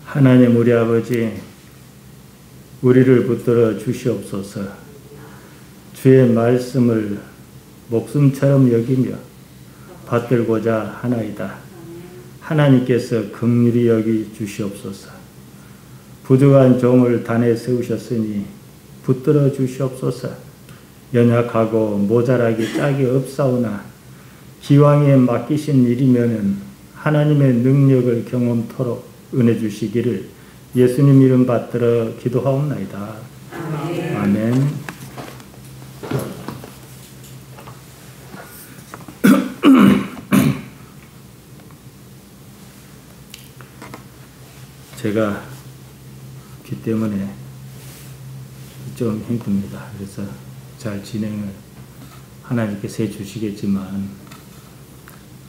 하나님 우리 아버지, 우리를 붙들어 주시옵소서. 주의 말씀을 목숨처럼 여기며 받들고자 하나이다. 하나님께서 긍휼히 여기 주시옵소서. 부족한 종을 단에 세우셨으니 붙들어 주시옵소서. 연약하고 모자라기 짝이 없사오나 기왕에 맡기신 일이면은 하나님의 능력을 경험토록 은혜 주시기를 예수님 이름 받들어 기도하옵나이다. 아멘. 제가 귀 때문에 좀 힘듭니다. 그래서 잘 진행을 하나님께서 해주시겠지만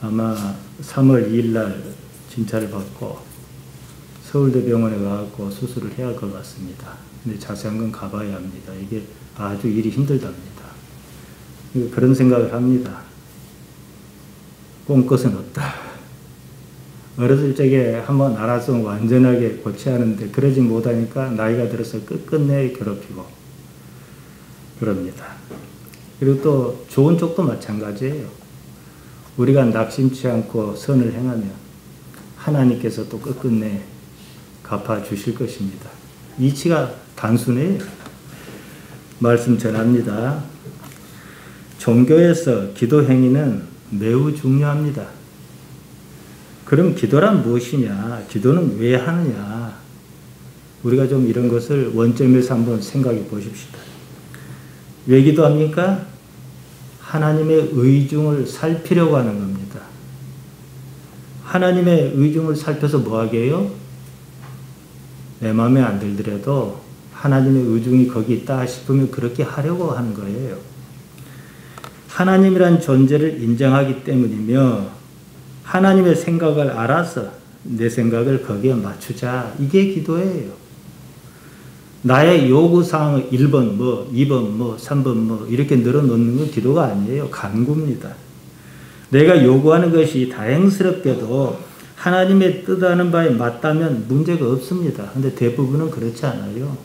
아마 3월 2일 날 진찰을 받고 서울대병원에 가서 수술을 해야 할 것 같습니다. 근데 자세한 건 가봐야 합니다. 이게 아주 일이 힘들답니다. 그런 생각을 합니다. 꼼 것은 없다. 어렸을 적에 한번 알아서 완전하게 고쳐야 하는데 그러지 못하니까 나이가 들어서 끝끝내 괴롭히고 그럽니다. 그리고 또 좋은 쪽도 마찬가지예요. 우리가 낙심치 않고 선을 행하면 하나님께서 또 끝끝내 갚아주실 것입니다. 이치가 단순해요. 말씀 전합니다. 종교에서 기도 행위는 매우 중요합니다. 그럼 기도란 무엇이냐? 기도는 왜 하느냐? 우리가 좀 이런 것을 원점에서 한번 생각해 보십시다. 왜 기도합니까? 하나님의 의중을 살피려고 하는 겁니다. 하나님의 의중을 살펴서 뭐 하게 해요? 내 마음에 안 들더라도 하나님의 의중이 거기 있다 싶으면 그렇게 하려고 하는 거예요. 하나님이란 존재를 인정하기 때문이며 하나님의 생각을 알아서 내 생각을 거기에 맞추자. 이게 기도예요. 나의 요구사항을 1번, 2번, 3번 이렇게 늘어놓는 건 기도가 아니에요. 간구입니다. 내가 요구하는 것이 다행스럽게도 하나님의 뜻하는 바에 맞다면 문제가 없습니다. 근데 대부분은 그렇지 않아요.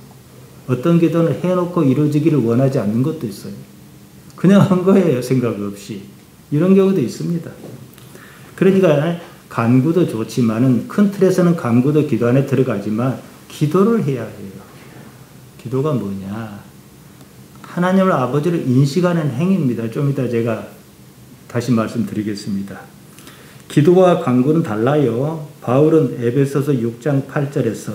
어떤 기도는 해놓고 이루어지기를 원하지 않는 것도 있어요. 그냥 한 거예요. 생각 없이. 이런 경우도 있습니다. 그러니까 간구도 좋지만은 큰 틀에서는 간구도 기도 안에 들어가지만 기도를 해야 해요. 기도가 뭐냐? 하나님을 아버지를 인식하는 행위입니다. 좀 이따 제가 다시 말씀드리겠습니다. 기도와 간구는 달라요. 바울은 에베소서 6장 8절에서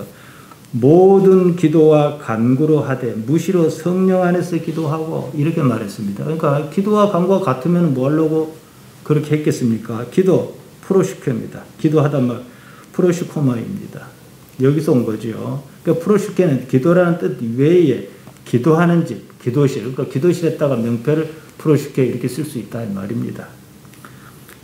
모든 기도와 간구로 하되 무시로 성령 안에서 기도하고 이렇게 말했습니다. 그러니까 기도와 간구가 같으면 뭐 하려고 그렇게 했겠습니까? 기도, 프로슈케입니다. 기도하다 말 프로슈코마입니다. 여기서 온 거죠. 그러니까 프로슈케는 기도라는 뜻 외에 기도하는 집, 기도실, 그러니까 기도실에다가 명패를 프로슈케 이렇게 쓸 수 있다 이 말입니다.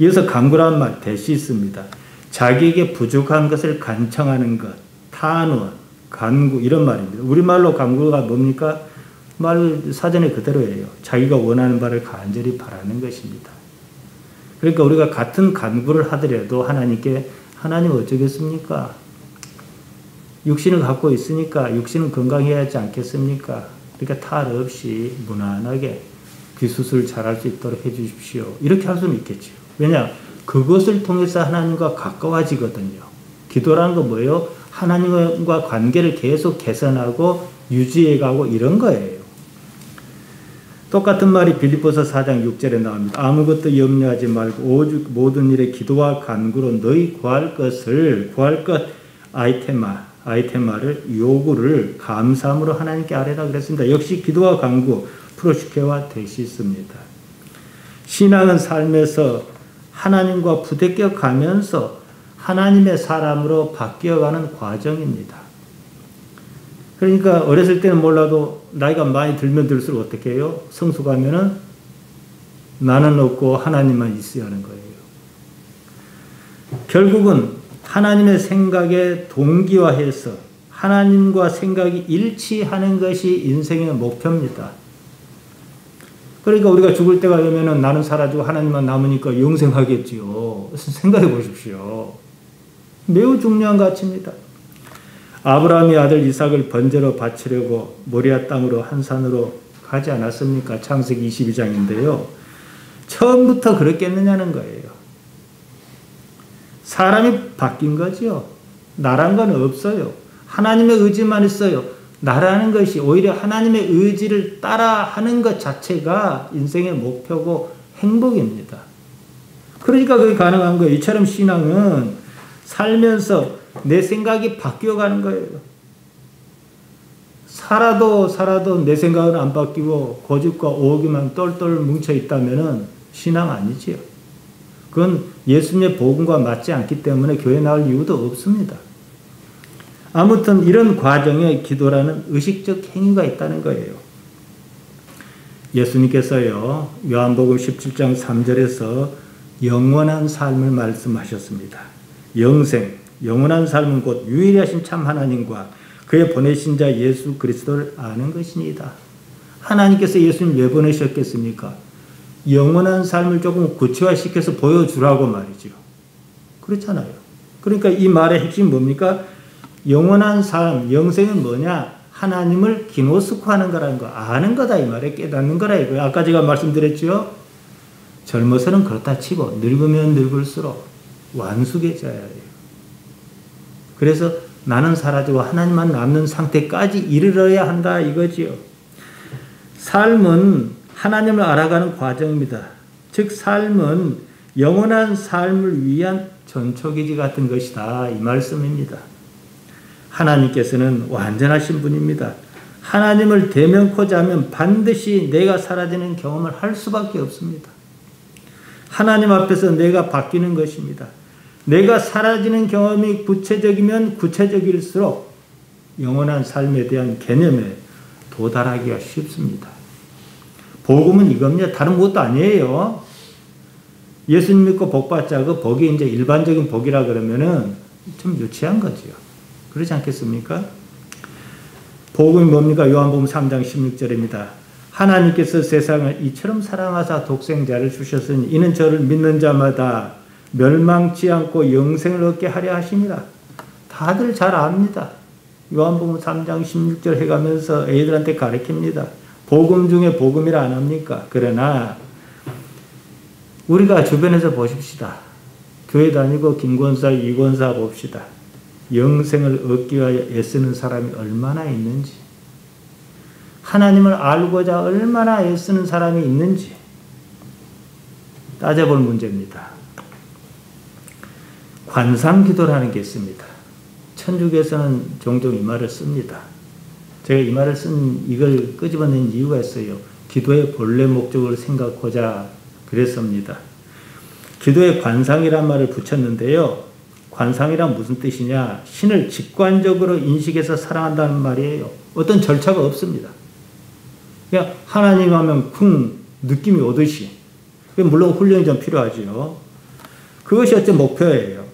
이어서 간구라는 말 대시있습니다. 자기에게 부족한 것을 간청하는 것, 탄원, 간구 이런 말입니다. 우리말로 간구가 뭡니까? 말 사전에 그대로예요. 자기가 원하는 바를 간절히 바라는 것입니다. 그러니까 우리가 같은 간구를 하더라도 하나님께 하나님 어쩌겠습니까? 육신을 갖고 있으니까 육신은 건강해야 하지 않겠습니까? 그러니까 탈 없이 무난하게 귀수술 잘할 수 있도록 해 주십시오. 이렇게 할 수는 있겠죠. 왜냐? 그것을 통해서 하나님과 가까워지거든요. 기도라는 건 뭐예요? 하나님과 관계를 계속 개선하고 유지해가고 이런 거예요. 똑같은 말이 빌립보서 4장 6절에 나옵니다. 아무것도 염려하지 말고 오직 모든 일에 기도와 간구로 너희 구할 것 아이테마를 요구를 감사함으로 하나님께 아뢰라 그랬습니다. 역시 기도와 간구 프로슈케와 대시있습니다. 신앙은 삶에서 하나님과 부대껴 가면서 하나님의 사람으로 바뀌어가는 과정입니다. 그러니까 어렸을 때는 몰라도 나이가 많이 들면 들수록 어떻게 해요? 성수 가면은 나는 없고 하나님만 있어야 하는 거예요. 결국은 하나님의 생각에 동기화해서 하나님과 생각이 일치하는 것이 인생의 목표입니다. 그러니까 우리가 죽을 때가 되면은 나는 사라지고 하나님만 남으니까 영생하겠지요. 생각해 보십시오. 매우 중요한 가치입니다. 아브라함이 아들 이삭을 번제로 바치려고 모리아 땅으로 한 산으로 가지 않았습니까? 창세기 22장인데요. 처음부터 그랬겠느냐는 거예요. 사람이 바뀐 거죠. 나란 건 없어요. 하나님의 의지만 있어요. 나라는 것이 오히려 하나님의 의지를 따라 하는 것 자체가 인생의 목표고 행복입니다. 그러니까 그게 가능한 거예요. 이처럼 신앙은 살면서 내 생각이 바뀌어가는 거예요. 살아도 내 생각은 안 바뀌고 고집과 오기만 똘똘 뭉쳐 있다면 신앙 아니지요. 그건 예수님의 복음과 맞지 않기 때문에 교회 나올 이유도 없습니다. 아무튼 이런 과정에 기도라는 의식적 행위가 있다는 거예요. 예수님께서요, 요한복음 17장 3절에서 영원한 삶을 말씀하셨습니다. 영생, 영원한 삶은 곧 유일하신 참 하나님과 그의 보내신 자 예수 그리스도를 아는 것이니이다. 하나님께서 예수님 왜 보내셨겠습니까? 영원한 삶을 조금 구체화시켜서 보여주라고 말이죠. 그렇잖아요. 그러니까 이 말의 핵심이 뭡니까? 영원한 삶, 영생은 뭐냐? 하나님을 기노스코하는 거라는 거, 아는 거다 이 말에 깨닫는 거라 이거예요. 아까 제가 말씀드렸죠. 젊어서는 그렇다 치고 늙으면 늙을수록 완숙해져야 해요. 그래서 나는 사라지고 하나님만 남는 상태까지 이르러야 한다 이거지요. 삶은 하나님을 알아가는 과정입니다. 즉 삶은 영원한 삶을 위한 전초기지 같은 것이다 이 말씀입니다. 하나님께서는 완전하신 분입니다. 하나님을 대면코자 하면 반드시 내가 사라지는 경험을 할 수밖에 없습니다. 하나님 앞에서 내가 바뀌는 것입니다. 내가 사라지는 경험이 구체적이면 구체적일수록 영원한 삶에 대한 개념에 도달하기가 쉽습니다. 복음은 이겁니다. 다른 것도 아니에요. 예수님 믿고 복 받자. 그 복이 이제 일반적인 복이라 그러면은 좀 유치한 거지요. 그렇지 않겠습니까? 복음이 뭡니까? 요한복음 3장 16절입니다. 하나님께서 세상을 이처럼 사랑하사 독생자를 주셨으니 이는 저를 믿는 자마다 멸망치 않고 영생을 얻게 하려 하심이라. 다들 잘 압니다. 요한복음 3장 16절 해가면서 애들한테 가르칩니다. 복음 중에 복음이라 안 합니까? 그러나 우리가 주변에서 보십시다. 교회 다니고 김권사, 이권사 봅시다. 영생을 얻기 위하여 애쓰는 사람이 얼마나 있는지, 하나님을 알고자 얼마나 애쓰는 사람이 있는지 따져볼 문제입니다. 관상기도라는 게 있습니다. 천주교에서는 종종 이 말을 씁니다. 제가 이 말을 이걸 끄집어낸 이유가 있어요. 기도의 본래 목적을 생각하자 그랬습니다. 기도에 관상이란 말을 붙였는데요. 관상이란 무슨 뜻이냐? 신을 직관적으로 인식해서 사랑한다는 말이에요. 어떤 절차가 없습니다. 그냥 하나님 하면 느낌이 오듯이. 물론 훈련이 좀 필요하죠. 그것이 어째 목표예요.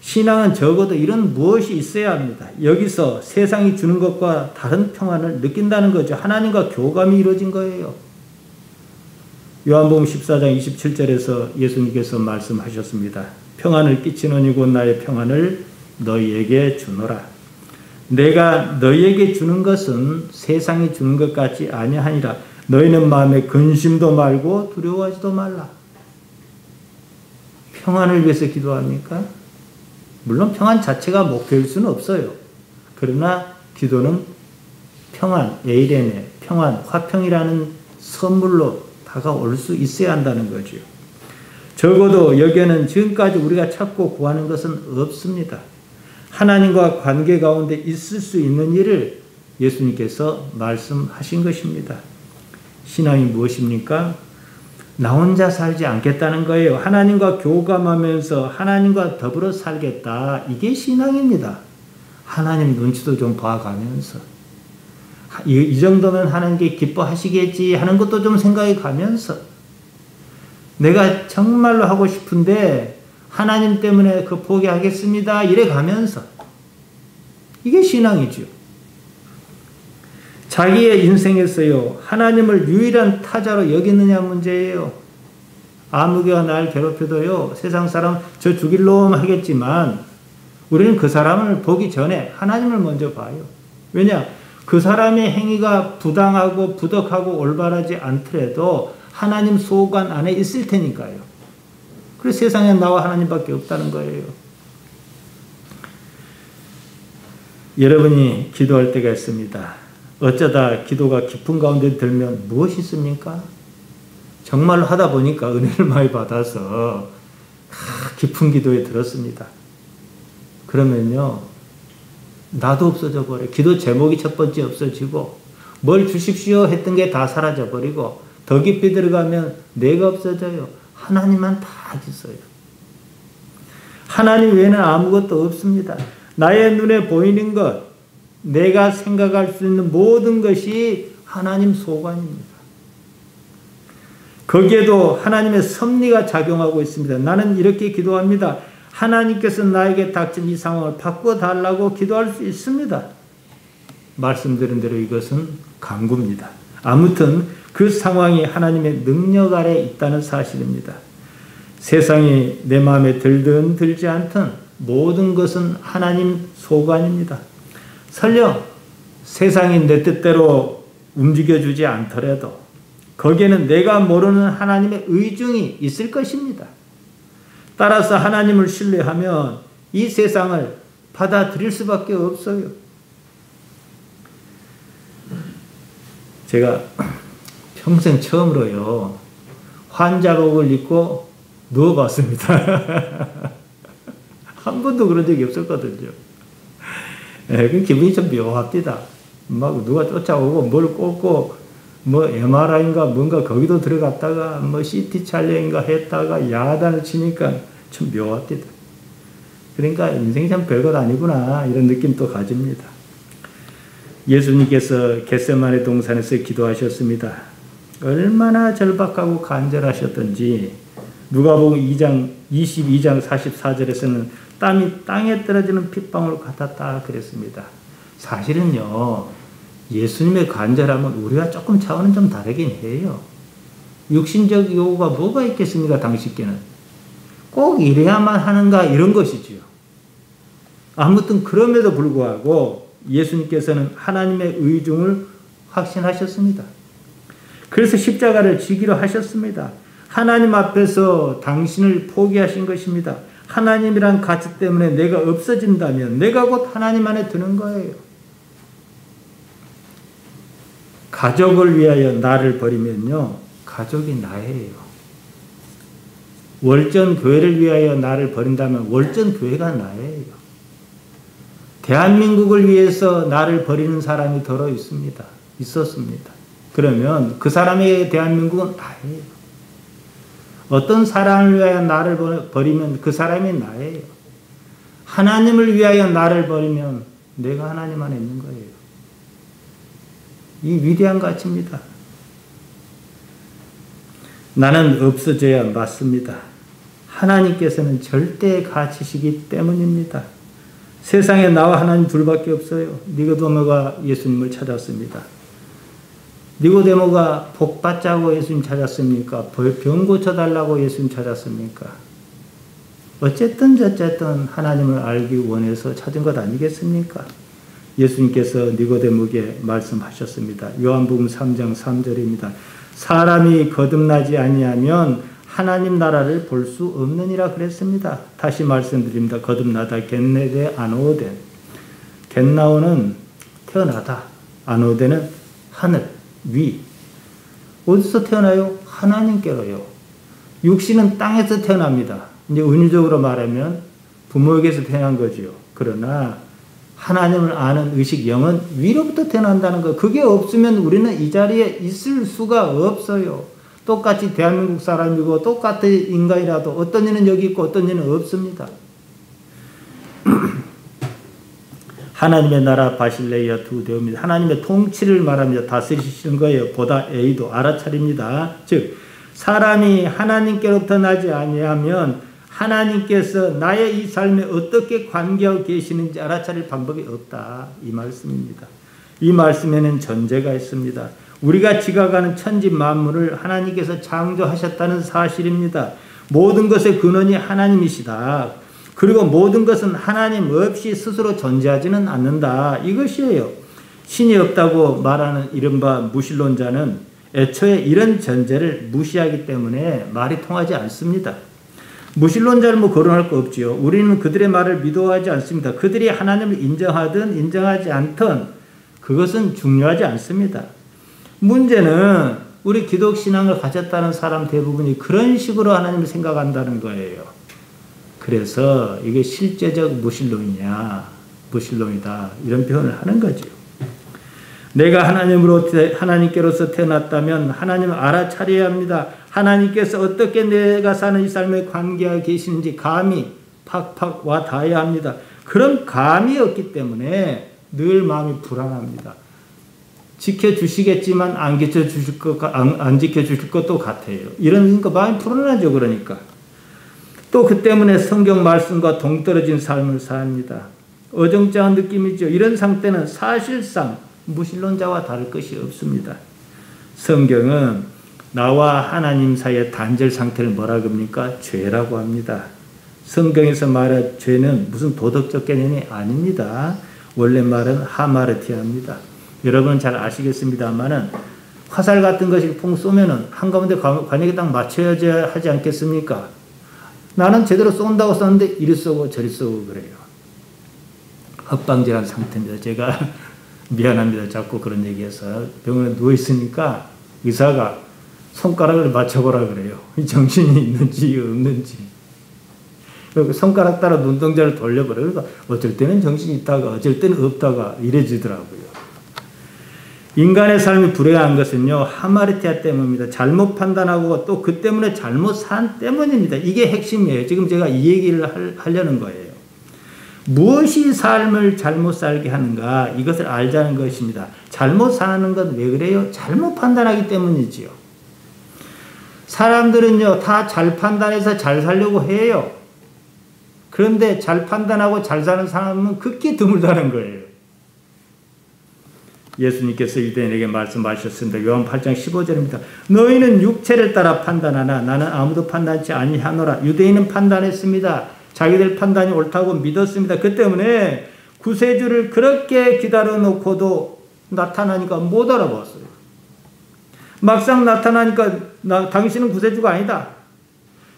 신앙은 적어도 이런 무엇이 있어야 합니다. 여기서 세상이 주는 것과 다른 평안을 느낀다는 거죠. 하나님과 교감이 이루어진 거예요. 요한복음 14장 27절에서 예수님께서 말씀하셨습니다. 평안을 끼치노니 곧 나의 평안을 너희에게 주노라. 내가 너희에게 주는 것은 세상이 주는 것 같지 아니하니라. 너희는 마음에 근심도 말고 두려워하지도 말라. 평안을 위해서 기도합니까? 물론 평안 자체가 목표일 수는 없어요. 그러나 기도는 평안, 에이레네, 평안, 화평이라는 선물로 다가올 수 있어야 한다는 거죠. 적어도 여기에는 지금까지 우리가 찾고 구하는 것은 없습니다. 하나님과 관계 가운데 있을 수 있는 일을 예수님께서 말씀하신 것입니다. 신앙이 무엇입니까? 나 혼자 살지 않겠다는 거예요. 하나님과 교감하면서 하나님과 더불어 살겠다. 이게 신앙입니다. 하나님 눈치도 좀 봐가면서 이 정도면 하나님께 기뻐하시겠지 하는 것도 좀 생각해 가면서 내가 정말로 하고 싶은데 하나님 때문에 그 포기하겠습니다. 이래 가면서 이게 신앙이죠. 자기의 인생에서요, 하나님을 유일한 타자로 여기느냐 문제예요. 아무개가 날 괴롭혀도요, 세상 사람 저 죽일 놈 하겠지만 우리는 그 사람을 보기 전에 하나님을 먼저 봐요. 왜냐? 그 사람의 행위가 부당하고 부덕하고 올바르지 않더라도 하나님 소관 안에 있을 테니까요. 그래서 세상에 나와 하나님밖에 없다는 거예요. 여러분이 기도할 때가 있습니다. 어쩌다 기도가 깊은 가운데 들면 무엇이 있습니까? 정말로 하다 보니까 은혜를 많이 받아서 깊은 기도에 들었습니다. 그러면요, 나도 없어져 버려요. 기도 제목이 첫 번째 없어지고, 뭘 주십시오 했던 게 다 사라져 버리고, 더 깊이 들어가면 내가 없어져요. 하나님만 다 있어요. 하나님 외에는 아무것도 없습니다. 나의 눈에 보이는 것, 내가 생각할 수 있는 모든 것이 하나님 소관입니다. 거기에도 하나님의 섭리가 작용하고 있습니다. 나는 이렇게 기도합니다. 하나님께서 나에게 닥친 이 상황을 바꿔달라고 기도할 수 있습니다. 말씀드린 대로 이것은 간구입니다. 아무튼 그 상황이 하나님의 능력 아래 있다는 사실입니다. 세상이 내 마음에 들든 들지 않든 모든 것은 하나님 소관입니다. 설령 세상이 내 뜻대로 움직여주지 않더라도 거기에는 내가 모르는 하나님의 의중이 있을 것입니다. 따라서 하나님을 신뢰하면 이 세상을 받아들일 수밖에 없어요. 제가 평생 처음으로요, 환자복을 입고 누워봤습니다. 한 번도 그런 적이 없었거든요. 그 기분이 좀 묘합니다. 막 누가 쫓아오고 뭘 꽂고 뭐 MRI인가 뭔가 거기도 들어갔다가 뭐 CT 촬영인가 했다가 야단을 치니까 좀 묘합니다. 그러니까 인생이 참 별것 아니구나 이런 느낌도 가집니다. 예수님께서 겟세마네 동산에서 기도하셨습니다. 얼마나 절박하고 간절하셨던지 누가복음 22장 44절에서는 땀이 땅에 떨어지는 핏방울 같았다 그랬습니다. 사실은요, 예수님의 간절함은 우리와 조금 차원은 좀 다르긴 해요. 육신적 요구가 뭐가 있겠습니까? 당시께는 꼭 이래야만 하는가 이런 것이지요. 아무튼 그럼에도 불구하고 예수님께서는 하나님의 의중을 확신하셨습니다. 그래서 십자가를 지기로 하셨습니다. 하나님 앞에서 당신을 포기하신 것입니다. 하나님이란 가치 때문에 내가 없어진다면 내가 곧 하나님 안에 드는 거예요. 가족을 위하여 나를 버리면요, 가족이 나예요. 월전 교회를 위하여 나를 버린다면 월전 교회가 나예요. 대한민국을 위해서 나를 버리는 사람이 더러 있었습니다. 그러면 그 사람의 대한민국은 나예요. 어떤 사람을 위하여 나를 버리면 그 사람이 나예요. 하나님을 위하여 나를 버리면 내가 하나님 안에 있는 거예요. 이 위대한 가치입니다. 나는 없어져야 맞습니다. 하나님께서는 절대의 가치시기 때문입니다. 세상에 나와 하나님 둘밖에 없어요. 니고데모가 예수님을 찾았습니다. 니고데모가 복 받자고 예수님 찾았습니까? 병 고쳐달라고 예수님 찾았습니까? 어쨌든 하나님을 알기 원해서 찾은 것 아니겠습니까? 예수님께서 니고데모에게 말씀하셨습니다. 요한복음 3장 3절입니다. 사람이 거듭나지 아니하면 하나님 나라를 볼 수 없느니라 그랬습니다. 다시 말씀드립니다. 거듭나다 겟네데 아노덴. 겟나오는 태어나다, 아노덴은 하늘, 위. 어디서 태어나요? 하나님께로요. 육신은 땅에서 태어납니다. 이제 은유적으로 말하면 부모에게서 태어난 거지요. 그러나 하나님을 아는 의식, 영은 위로부터 태어난다는 거. 그게 없으면 우리는 이 자리에 있을 수가 없어요. 똑같이 대한민국 사람이고 똑같은 인간이라도 어떤 이는 여기 있고 어떤 이는 없습니다. 하나님의 나라 바실레이아 두데오입니다. 하나님의 통치를 말합니다. 다스리시는 거예요. 보다 에이도 알아차립니다. 즉 사람이 하나님께로부터 나지 아니하면 하나님께서 나의 이 삶에 어떻게 관계하고 계시는지 알아차릴 방법이 없다. 이 말씀입니다. 이 말씀에는 전제가 있습니다. 우리가 지각하는 천지 만물을 하나님께서 창조하셨다는 사실입니다. 모든 것의 근원이 하나님이시다. 그리고 모든 것은 하나님 없이 스스로 존재하지는 않는다. 이것이에요. 신이 없다고 말하는 이른바 무신론자는 애초에 이런 전제를 무시하기 때문에 말이 통하지 않습니다. 무신론자를 거론할 거 없지요. 우리는 그들의 말을 믿어하지 않습니다. 그들이 하나님을 인정하든 인정하지 않든 그것은 중요하지 않습니다. 문제는 우리 기독 신앙을 가졌다는 사람 대부분이 그런 식으로 하나님을 생각한다는 거예요. 그래서 이게 실제적 무신론이냐, 무신론이다 이런 표현을 하는 거죠. 내가 하나님께로서 태어났다면 하나님을 알아차려야 합니다. 하나님께서 어떻게 내가 사는 이 삶에 관계하고 계시는지 감이 팍팍 와 닿아야 합니다. 그런 감이 없기 때문에 늘 마음이 불안합니다. 지켜주시겠지만 안 지켜주실 것도 같아요. 이러니까 마음이 불안하죠. 그러니까. 또 그 때문에 성경 말씀과 동떨어진 삶을 삽니다. 어정쩡한 느낌이죠. 이런 상태는 사실상 무신론자와 다를 것이 없습니다. 성경은 나와 하나님 사이의 단절 상태를 뭐라 그럽니까? 죄라고 합니다. 성경에서 말할 죄는 무슨 도덕적 개념이 아닙니다. 원래 말은 하마르티아입니다. 여러분은 잘 아시겠습니다만은 화살 같은 것이 퐁 쏘면은 한가운데 관역에 딱 맞춰야 하지 않겠습니까? 나는 제대로 쏜다고 쐈는데 이리 쏘고 저리 쏘고 그래요. 헛방질한 상태입니다. 제가 미안합니다. 자꾸 그런 얘기해서 병원에 누워있으니까 의사가 손가락을 맞춰보라 그래요. 정신이 있는지 없는지. 손가락 따라 눈동자를 돌려버려요. 그러니까 어쩔 때는 정신이 있다가 어쩔 때는 없다가 이래지더라고요. 인간의 삶이 불행한 것은요. 하마르티아 때문입니다. 잘못 판단하고 또 그 때문에 잘못 산 때문입니다. 이게 핵심이에요. 지금 제가 이 얘기를 하려는 거예요. 무엇이 삶을 잘못 살게 하는가 이것을 알자는 것입니다. 잘못 사는 건 왜 그래요? 잘못 판단하기 때문이지요. 사람들은요. 다 잘 판단해서 잘 살려고 해요. 그런데 잘 판단하고 잘 사는 사람은 극히 드물다는 거예요. 예수님께서 유대인에게 말씀하셨습니다. 요한 8장 15절입니다. 너희는 육체를 따라 판단하나 나는 아무도 판단치 아니하노라. 유대인은 판단했습니다. 자기들 판단이 옳다고 믿었습니다. 그 때문에 구세주를 그렇게 기다려 놓고도 나타나니까 못 알아봤어요. 막상 나타나니까 당신은 구세주가 아니다.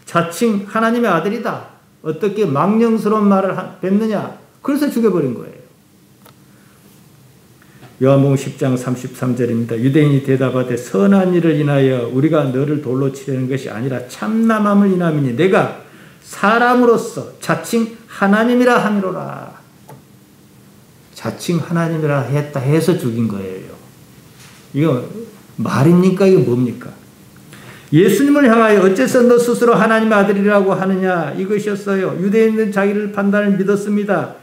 자칭 하나님의 아들이다. 어떻게 망령스러운 말을 뱉느냐. 그래서 죽여버린 거예요. 요한복음 10장 33절입니다. 유대인이 대답하되 선한 일을 인하여 우리가 너를 돌로 치려는 것이 아니라 참남함을 인함이니 내가 사람으로서 자칭 하나님이라 함이로라. 자칭 하나님이라 했다 해서 죽인 거예요. 이거 말입니까? 이게 뭡니까? 예수님을 향하여 어째서 너 스스로 하나님의 아들이라고 하느냐 이것이었어요. 유대인은 자기를 판단을 믿었습니다.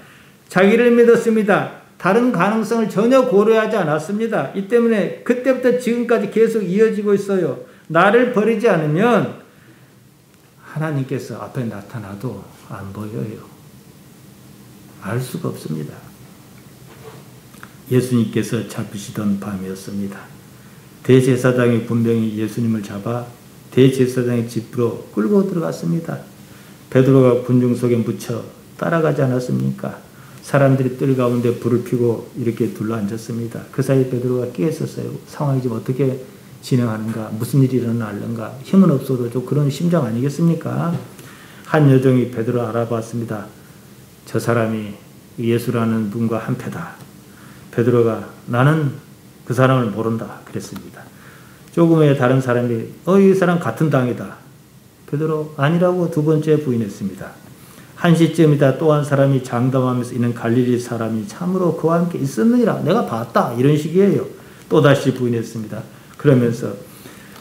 자기를 믿었습니다. 다른 가능성을 전혀 고려하지 않았습니다. 이 때문에 그때부터 지금까지 계속 이어지고 있어요. 나를 버리지 않으면 하나님께서 앞에 나타나도 안 보여요. 알 수가 없습니다. 예수님께서 잡히시던 밤이었습니다. 대제사장이 분명히 예수님을 잡아 대제사장의 집으로 끌고 들어갔습니다. 베드로가 군중 속에 묻혀 따라가지 않았습니까? 사람들이 뜰 가운데 불을 피고 이렇게 둘러앉았습니다. 그 사이에 베드로가 깨었었어요. 상황이 지금 어떻게 진행하는가, 무슨 일이 일어나는가, 힘은 없어도 좀 그런 심정 아니겠습니까? 한 여종이 베드로 알아봤습니다. 저 사람이 예수라는 분과 한패다. 베드로가 나는 그 사람을 모른다 그랬습니다. 조금 후에 다른 사람이 이 사람 같은 당이다. 베드로 아니라고 두 번째 부인했습니다. 1시쯤이다 또 한 사람이 장담하면서 이는 갈릴리 사람이 참으로 그와 함께 있었느니라. 내가 봤다. 이런 식이에요. 또다시 부인했습니다. 그러면서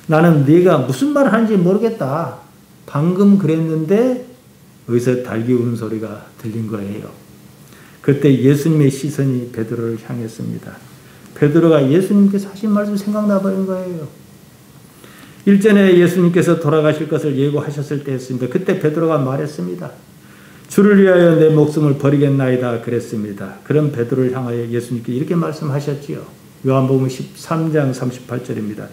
나는 네가 무슨 말을 하는지 모르겠다. 방금 그랬는데 어디서 달기 우는 소리가 들린 거예요. 그때 예수님의 시선이 베드로를 향했습니다. 베드로가 예수님께서 하신 말씀 생각나 버린 거예요. 일전에 예수님께서 돌아가실 것을 예고하셨을 때였습니다. 그때 베드로가 말했습니다. 주를 위하여 내 목숨을 버리겠나이다 그랬습니다. 그런 베드로를 향하여 예수님께 이렇게 말씀하셨지요. 요한복음 13장 38절입니다.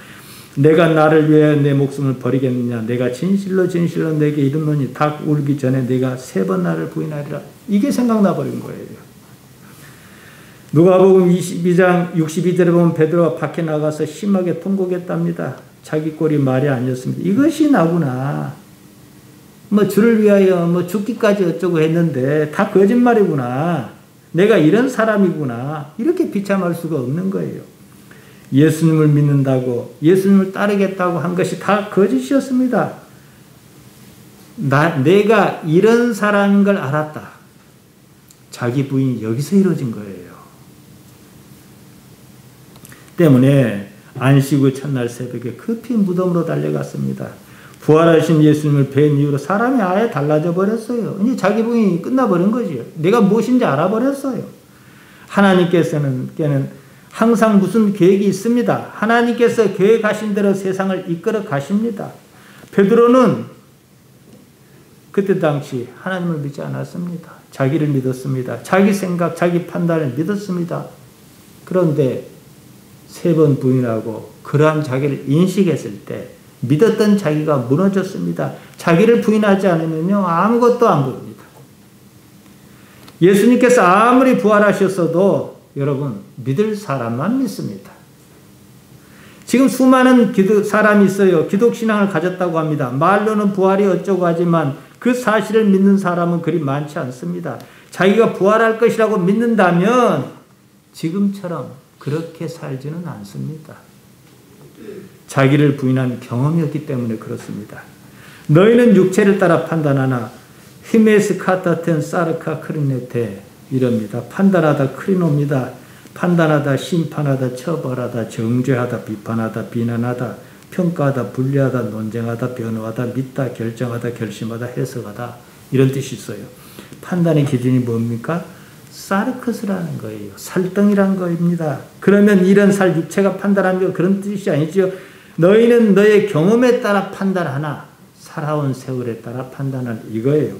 내가 나를 위해 내 목숨을 버리겠느냐. 내가 진실로 진실로 내게 이르노니 닭 울기 전에 내가 3번 나를 부인하리라. 이게 생각나 버린 거예요. 누가복음 22장 62절에 보면 베드로가 밖에 나가서 심하게 통곡했답니다. 자기 꼴이 말이 아니었습니다. 이것이 나구나. 뭐 주를 위하여 뭐 죽기까지 어쩌고 했는데 다 거짓말이구나. 내가 이런 사람이구나. 이렇게 비참할 수가 없는 거예요. 예수님을 믿는다고 예수님을 따르겠다고 한 것이 다 거짓이었습니다. 내가 이런 사람인 걸 알았다. 자기 부인이 여기서 이루어진 거예요. 때문에 안식 후 첫날 새벽에 급히 무덤으로 달려갔습니다. 부활하신 예수님을 뵌 이후로 사람이 아예 달라져 버렸어요. 이제 자기 부인이 끝나버린 거죠. 내가 무엇인지 알아버렸어요. 하나님께서는 항상 무슨 계획이 있습니다. 하나님께서 계획하신 대로 세상을 이끌어 가십니다. 베드로는 그때 당시 하나님을 믿지 않았습니다. 자기를 믿었습니다. 자기 생각, 자기 판단을 믿었습니다. 그런데 3번 부인하고 그러한 자기를 인식했을 때 믿었던 자기가 무너졌습니다. 자기를 부인하지 않으면요 아무것도 안 보입니다. 예수님께서 아무리 부활하셨어도 여러분 믿을 사람만 믿습니다. 지금 수많은 사람이 있어요. 기독신앙을 가졌다고 합니다. 말로는 부활이 어쩌고 하지만 그 사실을 믿는 사람은 그리 많지 않습니다. 자기가 부활할 것이라고 믿는다면 지금처럼 그렇게 살지는 않습니다. 자기를 부인한 경험이 없기 때문에 그렇습니다. 너희는 육체를 따라 판단하나 히메스 카타텐 사르카 크리네테 이럽니다. 판단하다 크리노입니다. 판단하다 심판하다 처벌하다 정죄하다 비판하다 비난하다 평가하다 분리하다 논쟁하다 변호하다 믿다 결정하다 결심하다 해석하다 이런 뜻이 있어요. 판단의 기준이 뭡니까? 사르크스라는 거예요. 살덩이란 거입니다. 그러면 이런 육체가 판단하는 거 그런 뜻이 아니죠. 너희는 너의 경험에 따라 판단하나 살아온 세월에 따라 판단하는 이거예요.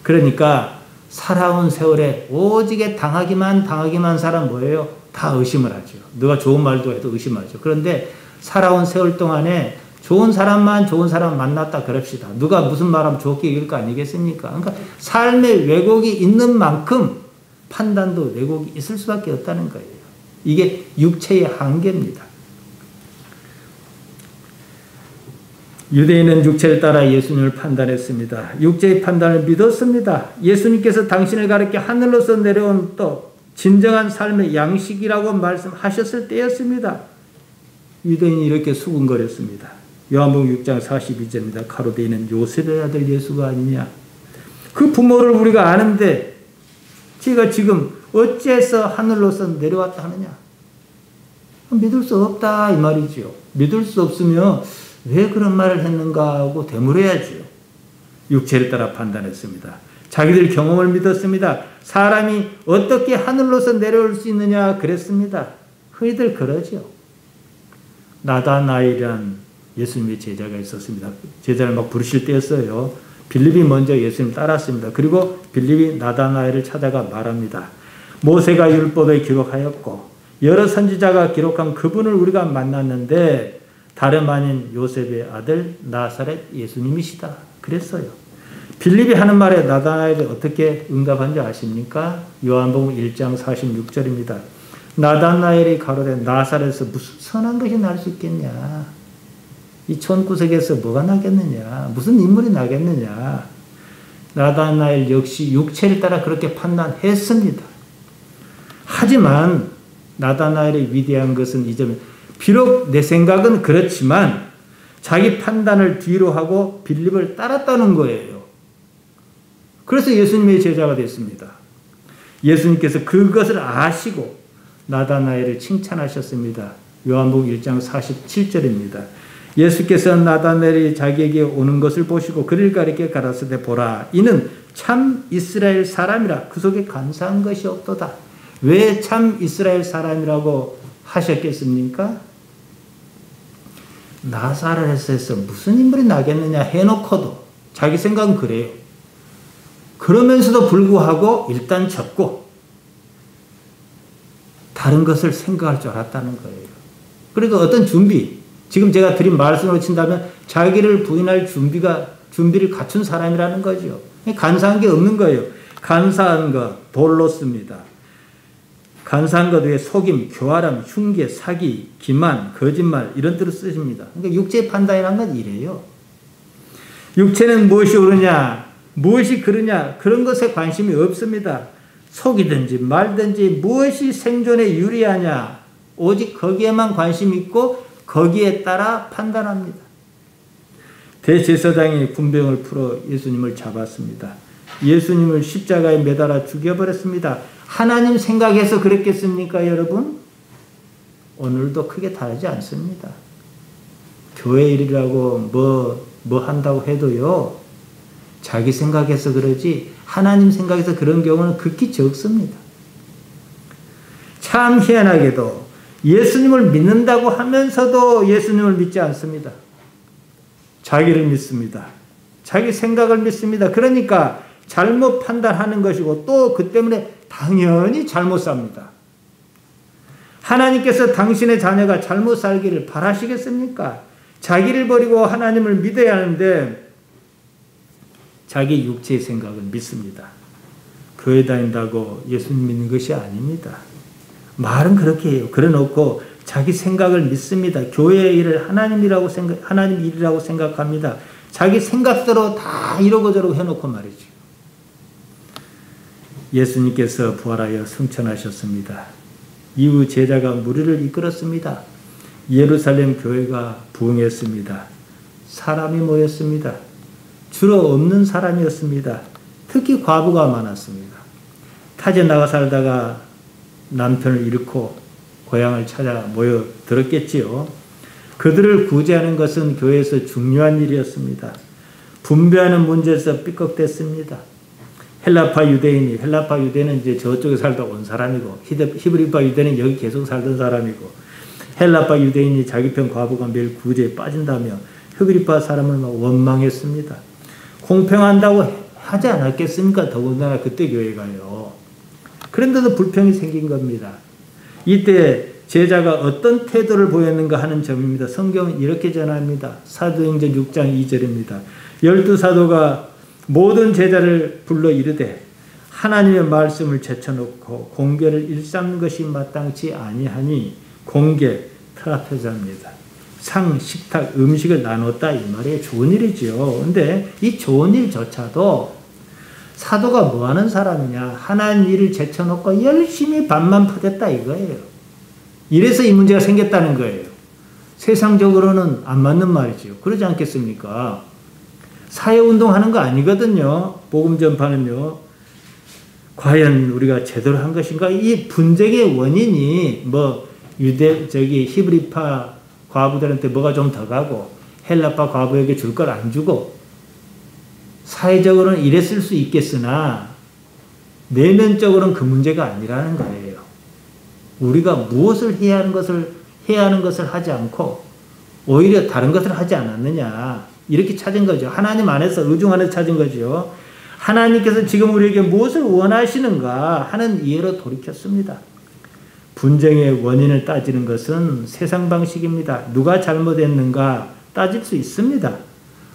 그러니까 살아온 세월에 오직에 당하기만 사람 뭐예요? 다 의심을 하죠. 누가 좋은 말도 해도 의심하죠. 그런데 살아온 세월 동안에 좋은 사람 만났다 그럽시다. 누가 무슨 말하면 좋게 얘기할 거 아니겠습니까? 그러니까 삶의 왜곡이 있는 만큼 판단도 왜곡이 있을 수밖에 없다는 거예요. 이게 육체의 한계입니다. 유대인은 육체를 따라 예수님을 판단했습니다. 육체의 판단을 믿었습니다. 예수님께서 당신을 가리켜 하늘로서 내려온 또 진정한 삶의 양식이라고 말씀하셨을 때였습니다. 유대인이 이렇게 수군거렸습니다. 요한복음 6장 42절입니다. 가로대인은 요셉의 아들 예수가 아니냐. 그 부모를 우리가 아는데 제가 지금 어째서 하늘로서 내려왔다 하느냐. 믿을 수 없다 이 말이죠. 믿을 수 없으면 왜 그런 말을 했는가 하고 되물어야죠. 육체를 따라 판단했습니다. 자기들 경험을 믿었습니다. 사람이 어떻게 하늘로서 내려올 수 있느냐 그랬습니다. 흔히들 그러죠. 나다나엘이란 예수님의 제자가 있었습니다. 제자를 막 부르실 때였어요. 빌립이 먼저 예수님 따랐습니다. 그리고 빌립이 나다나엘을 찾아가 말합니다. 모세가 율법에 기록하였고 여러 선지자가 기록한 그분을 우리가 만났는데 다름 아닌 요셉의 아들 나사렛 예수님이시다. 그랬어요. 빌립이 하는 말에 나다나엘이 어떻게 응답한 줄 아십니까? 요한복음 1장 46절입니다. 나다나엘이 가로되 나사렛에서 무슨 선한 것이 날 수 있겠냐. 이 촌구석에서 뭐가 나겠느냐. 무슨 인물이 나겠느냐. 나다나엘 역시 육체를 따라 그렇게 판단했습니다. 하지만 나다나엘의 위대한 것은 이 점에 비록 내 생각은 그렇지만 자기 판단을 뒤로 하고 빌립을 따랐다는 거예요. 그래서 예수님의 제자가 됐습니다. 예수님께서 그것을 아시고 나다나엘을 칭찬하셨습니다. 요한복음 1장 47절입니다. 예수께서 나다나엘이 자기에게 오는 것을 보시고 그를 가리켜 가라사대 보라 이는 참 이스라엘 사람이라 그 속에 간사한 것이 없도다. 왜 참 이스라엘 사람이라고 하셨겠습니까? 나사렛에서 무슨 인물이 나겠느냐 해놓고도 자기 생각은 그래요. 그러면서도 불구하고 일단 접고 다른 것을 생각할 줄 알았다는 거예요. 그리고 어떤 준비, 지금 제가 드린 말씀으로 친다면 자기를 부인할 준비를 갖춘 사람이라는 거죠. 간사한 게 없는 거예요. 간사한 것, 돌로스입니다. 간사한 것 외에 속임, 교활함, 흉계, 사기, 기만, 거짓말 이런 뜻으로 쓰십니다. 그러니까 육체의 판단이라는 건 이래요. 육체는 무엇이 옳으냐, 무엇이 그르냐 그런 것에 관심이 없습니다. 속이든지 말든지 무엇이 생존에 유리하냐 오직 거기에만 관심이 있고 거기에 따라 판단합니다. 대제사장이 군병을 풀어 예수님을 잡았습니다. 예수님을 십자가에 매달아 죽여버렸습니다. 하나님 생각해서 그랬겠습니까, 여러분? 오늘도 크게 다르지 않습니다. 교회 일이라고 뭐 한다고 해도요, 자기 생각해서 그러지 하나님 생각해서 그런 경우는 극히 적습니다. 참 희한하게도 예수님을 믿는다고 하면서도 예수님을 믿지 않습니다. 자기를 믿습니다. 자기 생각을 믿습니다. 그러니까 잘못 판단하는 것이고 또 그 때문에 당연히 잘못 삽니다. 하나님께서 당신의 자녀가 잘못 살기를 바라시겠습니까? 자기를 버리고 하나님을 믿어야 하는데 자기 육체의 생각을 믿습니다. 교회 다닌다고 예수님 믿는 것이 아닙니다. 말은 그렇게 해요. 그래 놓고 자기 생각을 믿습니다. 교회의 일을 하나님 일이라고 생각합니다. 자기 생각대로 다 이러고 저러고 해놓고 말이죠. 예수님께서 부활하여 승천하셨습니다. 이후 제자가 무리를 이끌었습니다. 예루살렘 교회가 부흥했습니다. 사람이 모였습니다. 주로 없는 사람이었습니다. 특히 과부가 많았습니다. 타지에 나가 살다가 남편을 잃고 고향을 찾아 모여들었겠지요. 그들을 구제하는 것은 교회에서 중요한 일이었습니다. 분배하는 문제에서 삐걱댔습니다. 헬라파 유대인은 이제 저쪽에 살다 온 사람이고, 히브리파 유대인은 여기 계속 살던 사람이고, 헬라파 유대인이 자기 편 과부가 매일 구제에 빠진다며 히브리파 사람을 막 원망했습니다. 공평한다고 하지 않았겠습니까? 더군다나 그때 교회가요. 그런데도 불평이 생긴 겁니다. 이때 제자가 어떤 태도를 보였는가 하는 점입니다. 성경은 이렇게 전합니다. 사도행전 6장 2절입니다. 12사도가 모든 제자를 불러 이르되 하나님의 말씀을 제쳐놓고 공개를 일삼는 것이 마땅치 아니하니 공개 트라페자입니다. 상, 식탁, 음식을 나눴다 이 말이에요. 좋은 일이죠. 근데 이 좋은 일조차도 사도가 뭐 하는 사람이냐. 하나님 일을 제쳐놓고 열심히 밥만 퍼댔다 이거예요. 이래서 이 문제가 생겼다는 거예요. 세상적으로는 안 맞는 말이죠. 그러지 않겠습니까? 사회운동하는 거 아니거든요. 복음 전파는요. 과연 우리가 제대로 한 것인가? 이 분쟁의 원인이 히브리파 과부들한테 뭐가 좀 더 가고 헬라파 과부에게 줄 걸 안 주고 사회적으로는 이랬을 수 있겠으나 내면적으로는 그 문제가 아니라는 거예요. 우리가 무엇을 해야 하는 것을 하지 않고 오히려 다른 것을 하지 않았느냐 이렇게 찾은 거죠. 하나님 안에서 의중 안에서 찾은 거죠. 하나님께서 지금 우리에게 무엇을 원하시는가 하는 이해로 돌이켰습니다. 분쟁의 원인을 따지는 것은 세상 방식입니다. 누가 잘못했는가 따질 수 있습니다.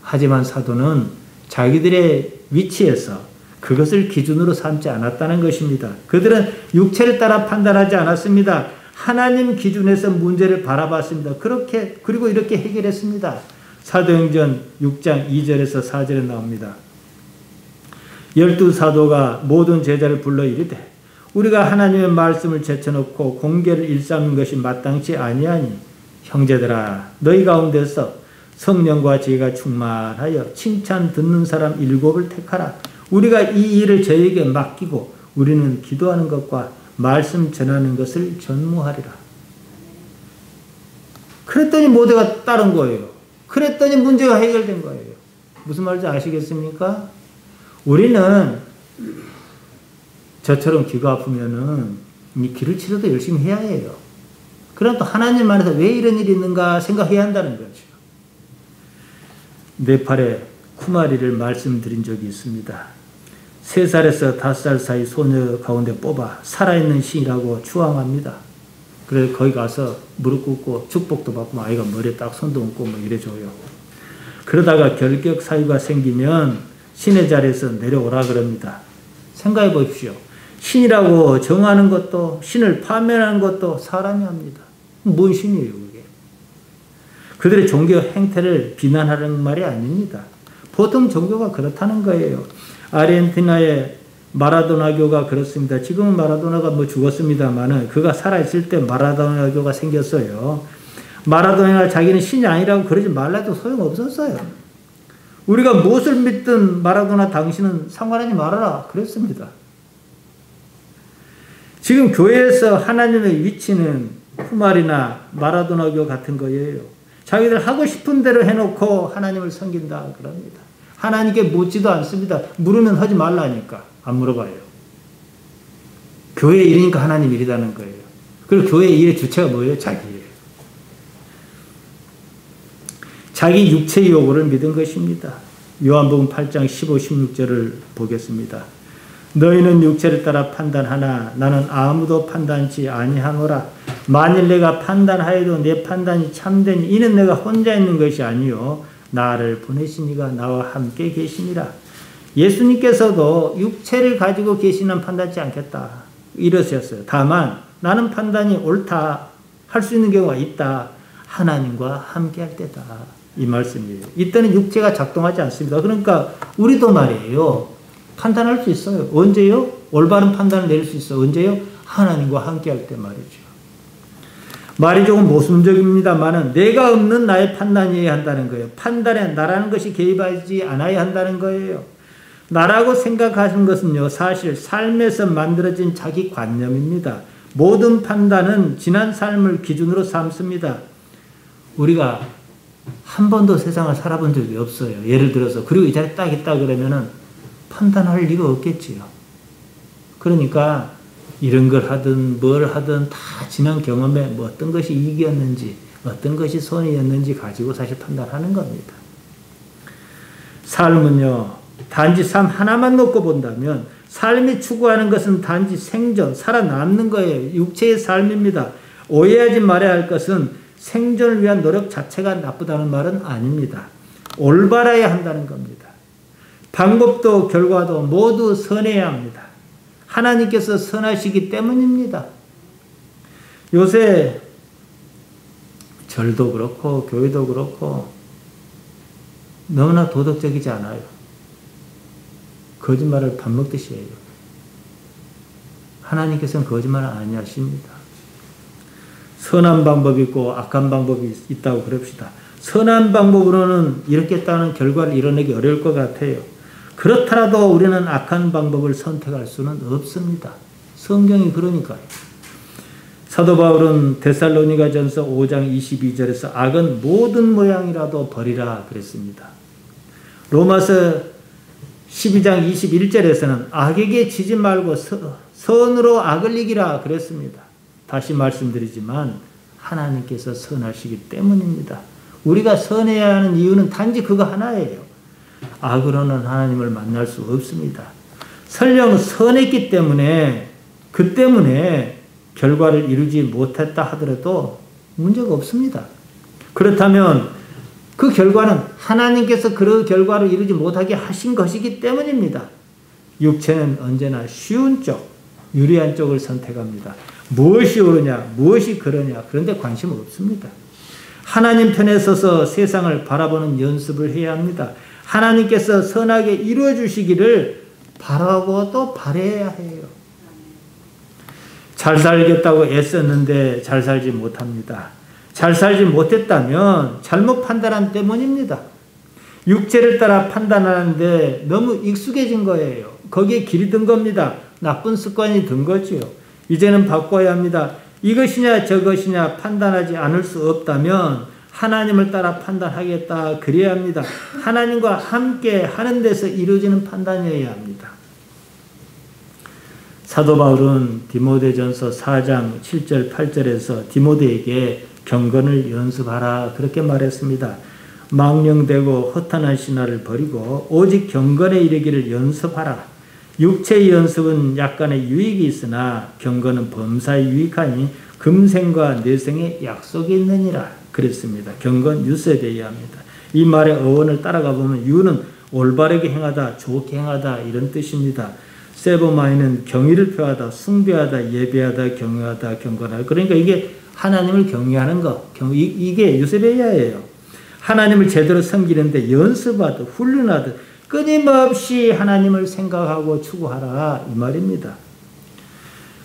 하지만 사도는 자기들의 위치에서 그것을 기준으로 삼지 않았다는 것입니다. 그들은 육체를 따라 판단하지 않았습니다. 하나님 기준에서 문제를 바라봤습니다. 그리고 이렇게 해결했습니다. 사도행전 6장 2절에서 4절에 나옵니다. 12사도가 모든 제자를 불러 이르되 우리가 하나님의 말씀을 제쳐놓고 공개를 일삼는 것이 마땅치 아니하니 형제들아 너희 가운데서 성령과 지혜가 충만하여 칭찬 듣는 사람 7을 택하라. 우리가 이 일을 저에게 맡기고 우리는 기도하는 것과 말씀 전하는 것을 전무하리라. 그랬더니 모두가 따른 거예요. 그랬더니 문제가 해결된 거예요. 무슨 말인지 아시겠습니까? 우리는 저처럼 귀가 아프면은 이 귀를 치료도 열심히 해야 해요. 그럼 또 하나님 안에서 왜 이런 일이 있는가 생각해야 한다는 거죠. 네팔에 쿠마리를 말씀드린 적이 있습니다. 3살에서 5살 사이 소녀 가운데 뽑아 살아있는 신이라고 추앙합니다. 그래서 거기 가서 무릎 꿇고 축복도 받고 아이가 머리에 딱 손도 얹고 뭐 이래줘요. 그러다가 결격 사유가 생기면 신의 자리에서 내려오라 그럽니다. 생각해 보십시오. 신이라고 정하는 것도 신을 파면하는 것도 사람이 합니다. 뭔 신이에요 그게. 그들의 종교 행태를 비난하는 말이 아닙니다. 보통 종교가 그렇다는 거예요. 아르헨티나의 마라도나교가 그렇습니다. 지금은 마라도나가 뭐 죽었습니다만은 그가 살아있을 때 마라도나교가 생겼어요. 마라도나가 자기는 신이 아니라고 그러지 말라도 소용없었어요. 우리가 무엇을 믿든 마라도나 당신은 상관하지 말아라 그랬습니다. 지금 교회에서 하나님의 위치는 후말이나 마라도나교 같은 거예요. 자기들 하고 싶은 대로 해놓고 하나님을 섬긴다 그럽니다. 하나님께 묻지도 않습니다. 물으면 하지 말라니까 안 물어봐요. 교회 일이니까 하나님 일이라는 거예요. 그리고 교회 일의 주체가 뭐예요? 자기예요. 자기 육체의 요구를 믿은 것입니다. 요한복음 8장 15, 16절을 보겠습니다. 너희는 육체를 따라 판단하나 나는 아무도 판단치 아니하노라. 만일 내가 판단하여도 내 판단이 참되니 이는 내가 혼자 있는 것이 아니요 나를 보내신 이가 나와 함께 계시니라. 예수님께서도 육체를 가지고 계시는 판단치 않겠다 이러셨어요. 다만 나는 판단이 옳다 할 수 있는 경우가 있다. 하나님과 함께 할 때다. 이 말씀이에요. 이때는 육체가 작동하지 않습니다. 그러니까 우리도 말이에요. 판단할 수 있어요. 언제요? 올바른 판단을 내릴 수 있어요. 언제요? 하나님과 함께 할 때 말이죠. 말이 조금 모순적입니다만은 내가 없는 나의 판단이어야 한다는 거예요. 판단에 나라는 것이 개입하지 않아야 한다는 거예요. 나라고 생각하시는 것은요, 사실 삶에서 만들어진 자기 관념입니다. 모든 판단은 지난 삶을 기준으로 삼습니다. 우리가 한 번도 세상을 살아본 적이 없어요. 예를 들어서 그리고 이 자리에 딱 있다 그러면은 판단할 리가 없겠지요. 그러니까 이런 걸 하든 뭘 하든 다 지난 경험에 뭐 어떤 것이 이익이었는지 어떤 것이 손해였는지 가지고 사실 판단하는 겁니다. 삶은요, 단지 삶 하나만 놓고 본다면 삶이 추구하는 것은 단지 생존, 살아남는 거예요. 육체의 삶입니다. 오해하지 말아야 할 것은 생존을 위한 노력 자체가 나쁘다는 말은 아닙니다. 올바라야 한다는 겁니다. 방법도 결과도 모두 선해야 합니다. 하나님께서 선하시기 때문입니다. 요새 절도 그렇고 교회도 그렇고 너무나 도덕적이지 않아요. 거짓말을 밥 먹듯이 해요. 하나님께서는 거짓말을 안 하십니다. 선한 방법이 있고 악한 방법이 있다고 그럽시다. 선한 방법으로는 이렇게 했다는 결과를 이뤄내기 어려울 것 같아요. 그렇더라도 우리는 악한 방법을 선택할 수는 없습니다. 성경이 그러니까요. 사도 바울은 데살로니가전서 5장 22절에서 악은 모든 모양이라도 버리라 그랬습니다. 로마서 12장 21절에서는 악에게 지지 말고 선으로 악을 이기라 그랬습니다. 다시 말씀드리지만 하나님께서 선하시기 때문입니다. 우리가 선해야 하는 이유는 단지 그거 하나예요. 악으로는 하나님을 만날 수 없습니다. 설령 선했기 때문에 그 때문에 결과를 이루지 못했다 하더라도 문제가 없습니다. 그렇다면 그 결과는 하나님께서 그 결과를 이루지 못하게 하신 것이기 때문입니다. 육체는 언제나 쉬운 쪽, 유리한 쪽을 선택합니다. 무엇이 옳으냐, 무엇이 그러냐, 그런데 관심 없습니다. 하나님 편에 서서 세상을 바라보는 연습을 해야 합니다. 하나님께서 선하게 이루어 주시기를 바라고 또 바라야 해요. 잘 살겠다고 애썼는데 잘 살지 못합니다. 잘 살지 못했다면 잘못 판단한 때문입니다. 육체를 따라 판단하는데 너무 익숙해진 거예요. 거기에 길이 든 겁니다. 나쁜 습관이 든 거지요. 이제는 바꿔야 합니다. 이것이냐 저것이냐 판단하지 않을 수 없다면 하나님을 따라 판단하겠다 그래야 합니다. 하나님과 함께 하는 데서 이루어지는 판단이어야 합니다. 사도 바울은 디모데전서 4장 7절 8절에서 디모데에게 경건을 연습하라 그렇게 말했습니다. 망령되고 허탄한 신화를 버리고 오직 경건에 이르기를 연습하라. 육체의 연습은 약간의 유익이 있으나 경건은 범사에 유익하니 금생과 내생의 약속이 있느니라 그랬습니다. 경건 유세에 의합니다. 이 말의 어원을 따라가 보면 유는 올바르게 행하다, 좋게 행하다 이런 뜻입니다. 세보마이는 경의를 표하다, 숭배하다, 예배하다, 경외하다, 경건하다. 그러니까 이게 하나님을 경외하는 것, 이게 유세베이아예요. 하나님을 제대로 섬기는데 연습하듯 훈련하듯 끊임없이 하나님을 생각하고 추구하라 이 말입니다.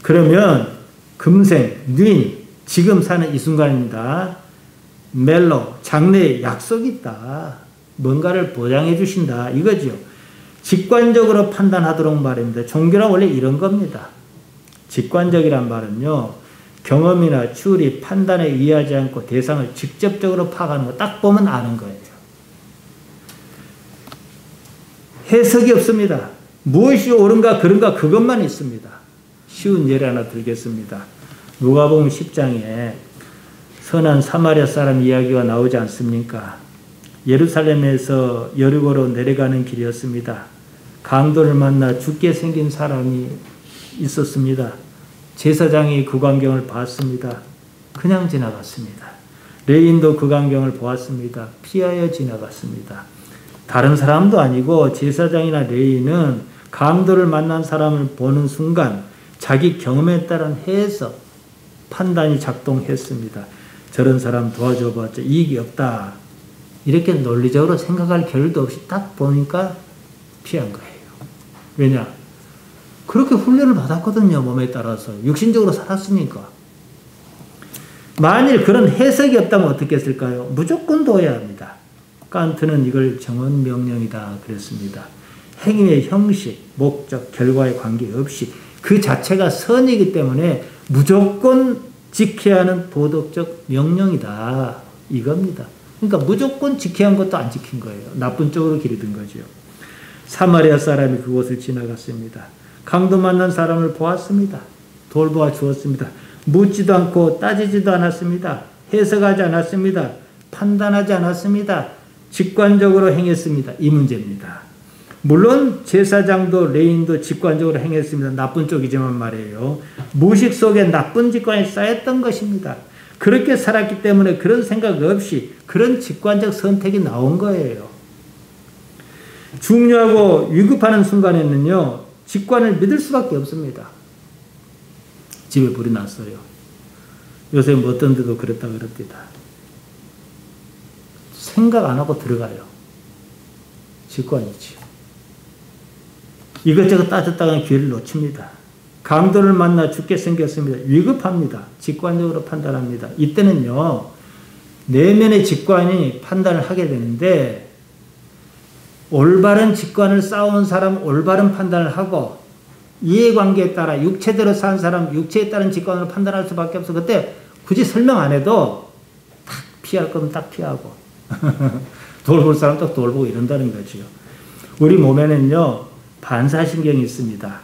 그러면 금생, 뉘, 지금 사는 이 순간입니다. 멜로, 장래에 약속이 있다. 뭔가를 보장해 주신다 이거죠. 직관적으로 판단하도록 말입니다. 종교란 원래 이런 겁니다. 직관적이란 말은요. 경험이나 추리, 판단에 의하지 않고 대상을 직접적으로 파악하는 거 딱 보면 아는 거예요. 해석이 없습니다. 무엇이 옳은가 그른가 그것만 있습니다. 쉬운 예를 하나 들겠습니다. 누가복음 10장에 선한 사마리아 사람 이야기가 나오지 않습니까? 예루살렘에서 여리고로 내려가는 길이었습니다. 강도를 만나 죽게 생긴 사람이 있었습니다. 제사장이 그 광경을 봤습니다. 그냥 지나갔습니다. 레인도 그 광경을 보았습니다. 피하여 지나갔습니다. 다른 사람도 아니고 제사장이나 레인은 강도를 만난 사람을 보는 순간 자기 경험에 따른 해석, 판단이 작동했습니다. 저런 사람 도와줘봤자 이익이 없다. 이렇게 논리적으로 생각할 겨를도 없이 딱 보니까 피한 거예요. 왜냐? 그렇게 훈련을 받았거든요. 몸에 따라서. 육신적으로 살았으니까. 만일 그런 해석이 없다면 어떻게 했을까요? 무조건 둬야 합니다. 칸트는 이걸 정언명령이다 그랬습니다. 행위의 형식, 목적, 결과에 관계없이 그 자체가 선이기 때문에 무조건 지켜야 하는 도덕적 명령이다. 이겁니다. 그러니까 무조건 지켜야 한 것도 안 지킨 거예요. 나쁜 쪽으로 길이 든 거죠. 사마리아 사람이 그곳을 지나갔습니다. 강도 만난 사람을 보았습니다. 돌보아 주었습니다. 묻지도 않고 따지지도 않았습니다. 해석하지 않았습니다. 판단하지 않았습니다. 직관적으로 행했습니다. 이 문제입니다. 물론 제사장도 레인도 직관적으로 행했습니다. 나쁜 쪽이지만 말이에요. 무의식 속에 나쁜 직관이 쌓였던 것입니다. 그렇게 살았기 때문에 그런 생각 없이 그런 직관적 선택이 나온 거예요. 중요하고 위급하는 순간에는요. 직관을 믿을 수밖에 없습니다. 집에 불이 났어요. 요새 어떤 데도 그랬다 그럽니다. 생각 안 하고 들어가요. 직관이지. 이것저것 따졌다가 기회를 놓칩니다. 강도를 만나 죽게 생겼습니다. 위급합니다. 직관적으로 판단합니다. 이때는요. 내면의 직관이 판단을 하게 되는데 올바른 직관을 쌓아온 사람 올바른 판단을 하고 이해관계에 따라 육체대로 산 사람 육체에 따른 직관으로 판단할 수밖에 없어. 그때 굳이 설명 안 해도 딱 피할 거면 딱 피하고 돌볼 사람 딱 돌보고 이런다는 거죠. 우리 몸에는요. 반사신경이 있습니다.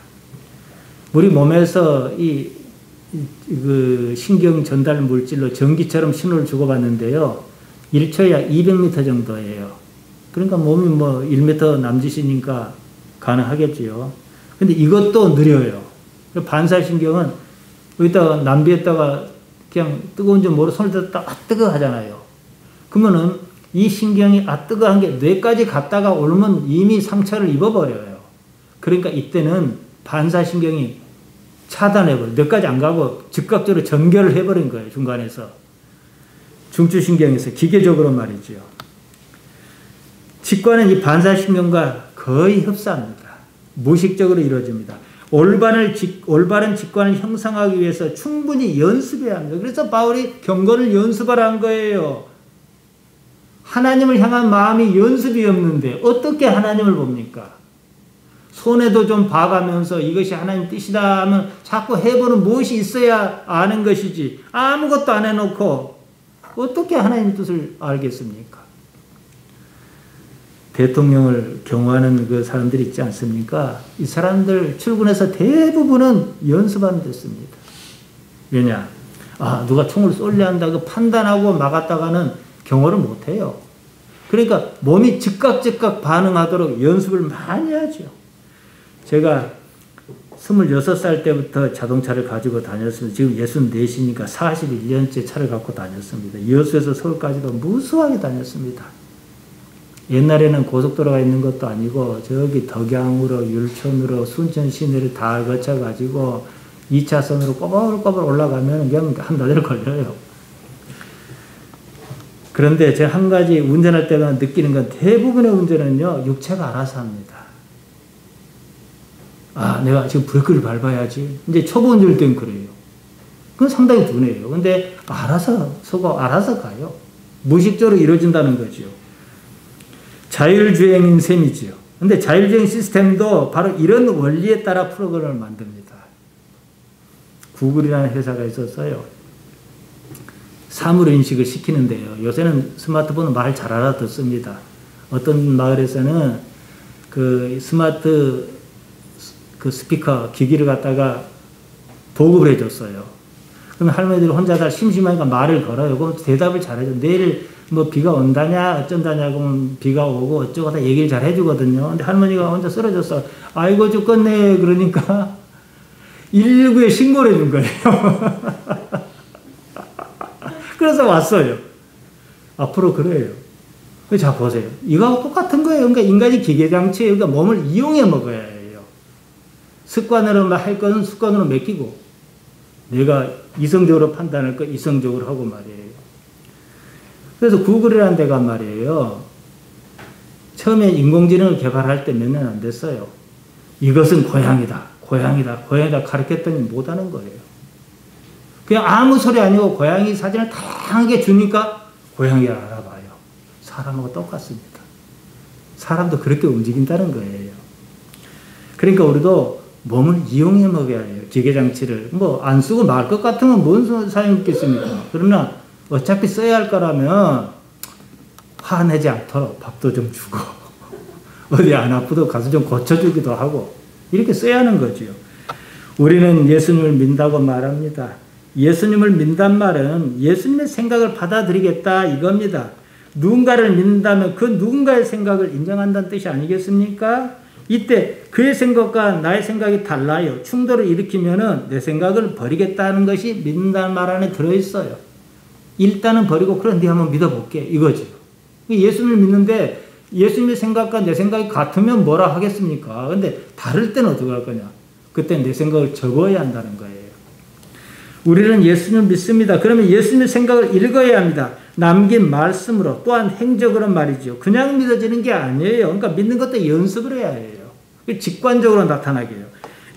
우리 몸에서 그 신경 전달 물질로 전기처럼 신호를 주고받는데요. 1초에 약 200m 정도예요. 그러니까 몸이 뭐 1m 남짓이니까 가능하겠지요. 근데 이것도 느려요. 반사신경은 여기다가 남비에다가 그냥 뜨거운 줄 모르고 손을 대다 뜨거 하잖아요. 그러면은 이 신경이 뜨거한 게 뇌까지 갔다가 오르면 이미 상처를 입어버려요. 그러니까 이때는 반사신경이 차단해버려요. 뇌까지 안 가고 즉각적으로 전결을 해버린 거예요. 중간에서. 중추신경에서 기계적으로 말이죠. 직관은 이 반사신경과 거의 흡사합니다. 무의식적으로 이루어집니다. 올바른 직관을 형성하기 위해서 충분히 연습해야 합니다. 그래서 바울이 경건을 연습하라는 거예요. 하나님을 향한 마음이 연습이 없는데 어떻게 하나님을 봅니까? 손에도 좀 봐가면서 이것이 하나님 뜻이다 하면 자꾸 해보는 무엇이 있어야 아는 것이지 아무것도 안 해놓고 어떻게 하나님 뜻을 알겠습니까? 대통령을 경호하는 그 사람들이 있지 않습니까? 이 사람들 출근해서 대부분은 연습하는 데습니다. 왜냐? 누가 총을 쏠려 한다고 판단하고 막았다가는 경호를 못해요. 그러니까 몸이 즉각 반응하도록 연습을 많이 하죠. 제가 26살 때부터 자동차를 가지고 다녔습니다. 지금 64이니까 41년째 차를 갖고 다녔습니다. 여수에서 서울까지도 무수하게 다녔습니다. 옛날에는 고속도로가 있는 것도 아니고 저기 덕양으로 율촌으로 순천 시내를 다 거쳐가지고 2차선으로 꼬불꼬불 올라가면 그냥 한 나절 걸려요. 그런데 제가 한 가지 운전할 때만 느끼는 건 대부분의 운전은요, 육체가 알아서 합니다. 아, 내가 지금 브레이크를 밟아야지. 이제 초보 운전일 땐 그래요. 그건 상당히 둔해요. 근데 알아서 서고 알아서 가요. 무의식적으로 이루어진다는 거죠. 자율주행인 셈이지요. 근데 자율주행 시스템도 바로 이런 원리에 따라 프로그램을 만듭니다. 구글이라는 회사가 있었어요. 사물 인식을 시키는데요. 요새는 스마트폰은 말 잘 알아듣습니다. 어떤 마을에서는 그 스마트 그 스피커 기기를 갖다가 보급을 해줬어요. 그럼 할머니들이 혼자 다 심심하니까 말을 걸어요. 그럼 대답을 잘해줘. 내일 뭐 비가 온다냐 어쩐다냐 그러면 비가 오고 어쩌고 다 얘기를 잘 해주거든요. 근데 할머니가 혼자 쓰러졌어. 아이고 죽겠네. 그러니까 119에 신고를 해준 거예요. 그래서 왔어요. 앞으로 그래요. 자 보세요. 이거하고 똑같은 거예요. 그러니까 인간이 기계장치에 그러니까 몸을 이용해 먹어야 해요. 습관으로 할 거는 습관으로 맡기고 내가 이성적으로 판단할 거 이성적으로 하고 말이에요. 그래서 구글이라는 데가 말이에요. 처음에 인공지능을 개발할 때 몇 년 안 됐어요. 이것은 고양이다. 고양이다 가르쳤더니 못하는 거예요. 그냥 아무 소리 아니고 고양이 사진을 다양하게 주니까 고양이를 알아봐요. 사람하고 똑같습니다. 사람도 그렇게 움직인다는 거예요. 그러니까 우리도 몸을 이용해 먹어야 해요. 기계장치를. 뭐 안 쓰고 말 것 같으면 뭔 소용이 있겠습니까? 그러나 어차피 써야 할 거라면 화내지 않도록 밥도 좀 주고 어디 안 아프도 가서 좀 고쳐주기도 하고 이렇게 써야 하는 거죠. 우리는 예수님을 믿는다고 말합니다. 예수님을 믿는단 말은 예수님의 생각을 받아들이겠다 이겁니다. 누군가를 믿는다면 그 누군가의 생각을 인정한다는 뜻이 아니겠습니까? 이때 그의 생각과 나의 생각이 달라요. 충돌을 일으키면은 내 생각을 버리겠다는 것이 믿는다는 말 안에 들어있어요. 일단은 버리고 그런데 한번 믿어볼게 이거죠. 예수님을 믿는데 예수님의 생각과 내 생각이 같으면 뭐라 하겠습니까? 근데 다를 때는 어떻게 할 거냐? 그때 내 생각을 적어야 한다는 거예요. 우리는 예수님을 믿습니다. 그러면 예수님의 생각을 읽어야 합니다. 남긴 말씀으로 또한 행적으로 말이죠. 그냥 믿어지는 게 아니에요. 그러니까 믿는 것도 연습을 해야 해요. 직관적으로 나타나게 해요.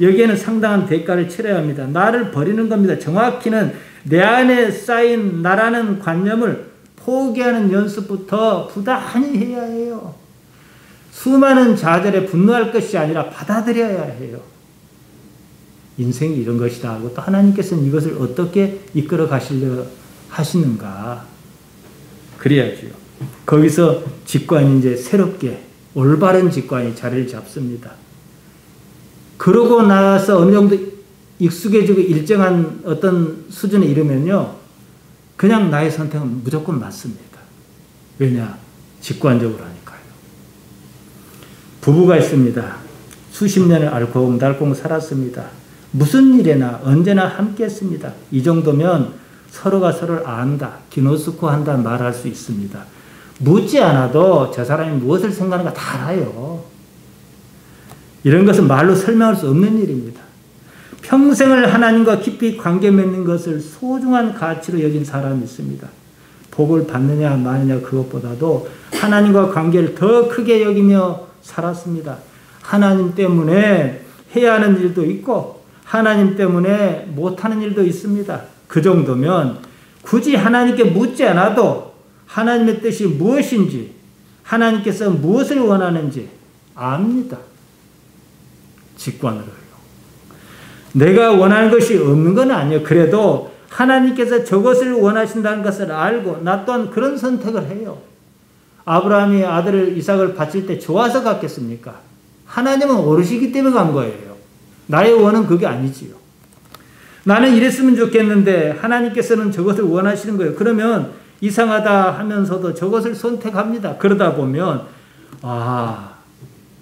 여기에는 상당한 대가를 치러야 합니다. 나를 버리는 겁니다. 정확히는 내 안에 쌓인 나라는 관념을 포기하는 연습부터 부단히 해야 해요. 수많은 좌절에 분노할 것이 아니라 받아들여야 해요. 인생이 이런 것이다 하고 또 하나님께서는 이것을 어떻게 이끌어 가시려 하시는가. 그래야죠. 거기서 직관이 이제 새롭게 올바른 직관이 자리를 잡습니다. 그러고 나서 어느 정도 익숙해지고 일정한 어떤 수준에 이르면요. 그냥 나의 선택은 무조건 맞습니다. 왜냐? 직관적으로 하니까요. 부부가 있습니다. 수십 년을 알콩달콩 살았습니다. 무슨 일에나 언제나 함께 했습니다. 이 정도면 서로가 서로를 안다, 기노스코 한다 말할 수 있습니다. 묻지 않아도 저 사람이 무엇을 생각하는가 다 알아요. 이런 것은 말로 설명할 수 없는 일입니다. 평생을 하나님과 깊이 관계 맺는 것을 소중한 가치로 여긴 사람이 있습니다. 복을 받느냐 마느냐 그것보다도 하나님과 관계를 더 크게 여기며 살았습니다. 하나님 때문에 해야 하는 일도 있고 하나님 때문에 못하는 일도 있습니다. 그 정도면 굳이 하나님께 묻지 않아도 하나님의 뜻이 무엇인지 하나님께서 무엇을 원하는지 압니다. 직관으로요. 내가 원하는 것이 없는 건 아니에요. 그래도 하나님께서 저것을 원하신다는 것을 알고 나 또한 그런 선택을 해요. 아브라함이 아들을 이삭을 바칠 때 좋아서 갔겠습니까? 하나님은 오르시기 때문에 간 거예요. 나의 원은 그게 아니지요. 나는 이랬으면 좋겠는데 하나님께서는 저것을 원하시는 거예요. 그러면 이상하다 하면서도 저것을 선택합니다. 그러다 보면 아,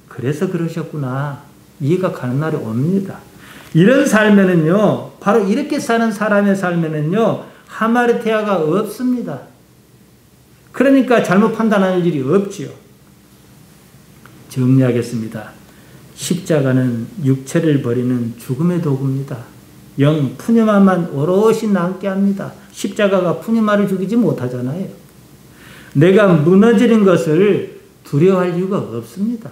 그래서 그러셨구나. 이해가 가는 날이 옵니다. 이런 삶에는요, 바로 이렇게 사는 사람의 삶에는요, 하마르테아가 없습니다. 그러니까 잘못 판단하는 일이 없지요. 정리하겠습니다. 십자가는 육체를 버리는 죽음의 도구입니다. 영 푸뉴마만 오롯이 남게 합니다. 십자가가 푸뉴마를 죽이지 못하잖아요. 내가 무너지는 것을 두려워할 이유가 없습니다.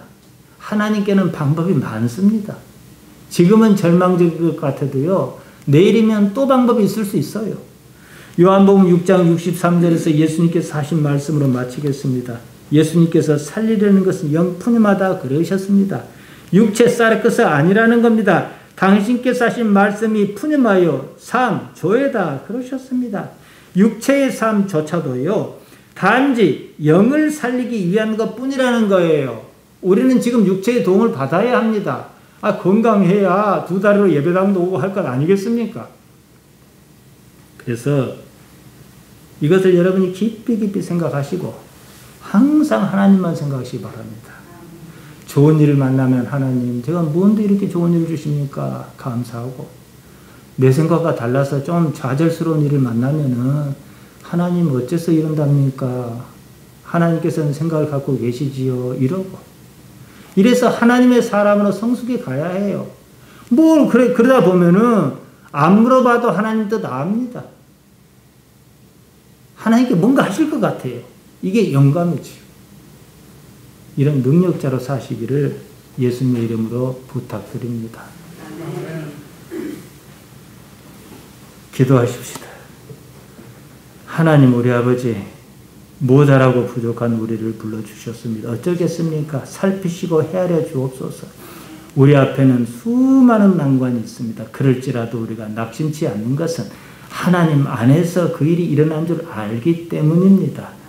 하나님께는 방법이 많습니다. 지금은 절망적일 것 같아도요, 내일이면 또 방법이 있을 수 있어요. 요한복음 6장 63절에서 예수님께서 하신 말씀으로 마치겠습니다. 예수님께서 살리려는 것은 영푸념하다 그러셨습니다. 육체 쌀 것은 아니라는 겁니다. 당신께서 하신 말씀이 푸념하여 삶, 조회다 그러셨습니다. 육체의 삶조차도요, 단지 영을 살리기 위한 것뿐이라는 거예요. 우리는 지금 육체의 도움을 받아야 합니다. 건강해야 2달으로 예배당도 오고 할 것 아니겠습니까? 그래서 이것을 여러분이 깊이 생각하시고 항상 하나님만 생각하시기 바랍니다. 좋은 일을 만나면 하나님, 제가 뭔데 이렇게 좋은 일을 주십니까? 감사하고, 내 생각과 달라서 좀 좌절스러운 일을 만나면은 하나님 어째서 이런답니까? 하나님께서는 생각을 갖고 계시지요? 이러고. 이래서 하나님의 사람으로 성숙해 가야 해요. 그러다 보면은 안 물어봐도 하나님 뜻 압니다. 하나님께 뭔가 하실 것 같아요. 이게 영감이지요. 이런 능력자로 사시기를 예수님의 이름으로 부탁드립니다. 기도하십시다. 하나님 우리 아버지, 모자라고 부족한 우리를 불러주셨습니다. 어쩌겠습니까? 살피시고 헤아려 주옵소서. 우리 앞에는 수많은 난관이 있습니다. 그럴지라도 우리가 낙심치 않는 것은 하나님 안에서 그 일이 일어난 줄 알기 때문입니다.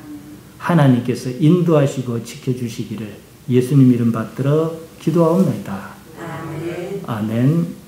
하나님께서 인도하시고 지켜주시기를 예수님 이름 받들어 기도하옵나이다. 아멘.